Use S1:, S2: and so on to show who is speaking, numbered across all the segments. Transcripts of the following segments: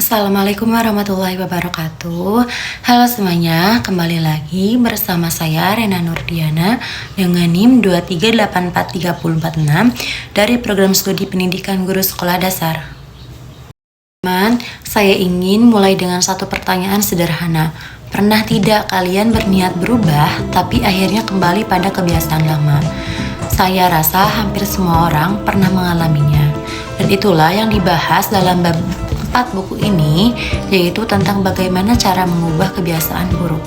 S1: Assalamualaikum warahmatullahi wabarakatuh. Halo semuanya, kembali lagi bersama saya Rena Nurdiana dengan NIM 2384346 dari Program Studi Pendidikan Guru Sekolah Dasar. Teman, saya ingin mulai dengan satu pertanyaan sederhana. Pernah tidak kalian berniat berubah tapi akhirnya kembali pada kebiasaan lama? Saya rasa hampir semua orang pernah mengalaminya. Dan itulah yang dibahas dalam bab 4 buku ini, yaitu tentang bagaimana cara mengubah kebiasaan buruk.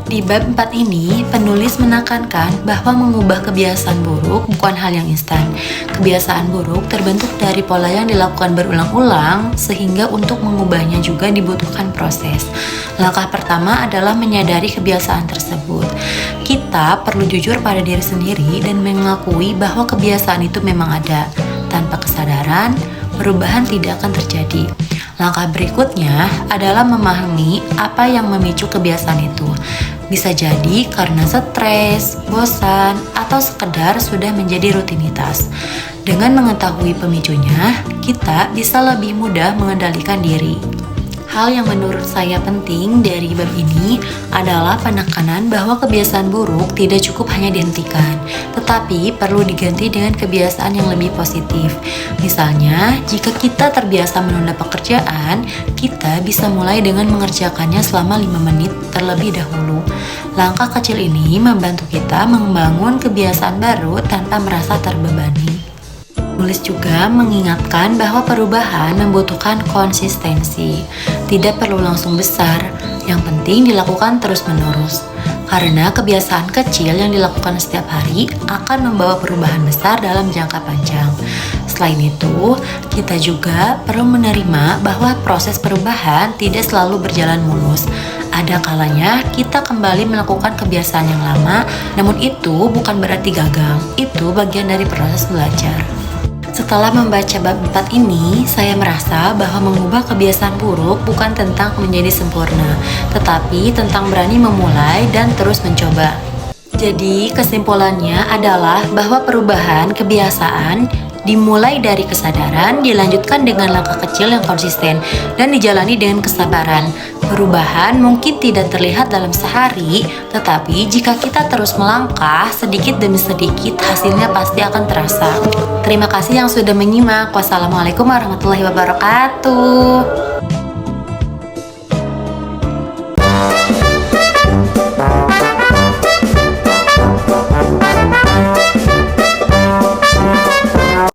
S1: Di bab 4 ini, penulis menekankan bahwa mengubah kebiasaan buruk bukan hal yang instan. Kebiasaan buruk terbentuk dari pola yang dilakukan berulang-ulang, sehingga untuk mengubahnya juga dibutuhkan proses. Langkah pertama adalah menyadari kebiasaan tersebut. Kita perlu jujur pada diri sendiri dan mengakui bahwa kebiasaan itu memang ada. Tanpa kesadaran, perubahan tidak akan terjadi. Langkah berikutnya adalah memahami apa yang memicu kebiasaan itu. Bisa jadi karena stres, bosan, atau sekedar sudah menjadi rutinitas. Dengan mengetahui pemicunya, kita bisa lebih mudah mengendalikan diri. Hal yang menurut saya penting dari bab ini adalah penekanan bahwa kebiasaan buruk tidak cukup hanya dihentikan, tetapi perlu diganti dengan kebiasaan yang lebih positif. Misalnya, jika kita terbiasa menunda pekerjaan, kita bisa mulai dengan mengerjakannya selama 5 menit terlebih dahulu. Langkah kecil ini membantu kita membangun kebiasaan baru tanpa merasa terbebani. Penulis juga mengingatkan bahwa perubahan membutuhkan konsistensi. Tidak perlu langsung besar, yang penting dilakukan terus-menerus. Karena kebiasaan kecil yang dilakukan setiap hari akan membawa perubahan besar dalam jangka panjang. Selain itu, kita juga perlu menerima bahwa proses perubahan tidak selalu berjalan mulus. Ada kalanya kita kembali melakukan kebiasaan yang lama, namun itu bukan berarti gagal. Itu bagian dari proses belajar. Setelah membaca bab 4 ini, saya merasa bahwa mengubah kebiasaan buruk bukan tentang menjadi sempurna, tetapi tentang berani memulai dan terus mencoba. Jadi, kesimpulannya adalah bahwa perubahan kebiasaan dimulai dari kesadaran, dilanjutkan dengan langkah kecil yang konsisten, dan dijalani dengan kesabaran. Perubahan mungkin tidak terlihat dalam sehari, tetapi jika kita terus melangkah sedikit demi sedikit, hasilnya pasti akan terasa. Terima kasih yang sudah menyimak. Wassalamualaikum warahmatullahi wabarakatuh.